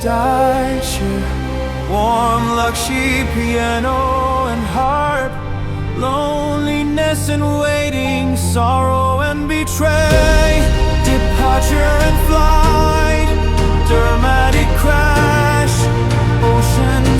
statue, warm luxury piano and harp, loneliness and waiting, sorrow and betray, departure and flight, dramatic crash, ocean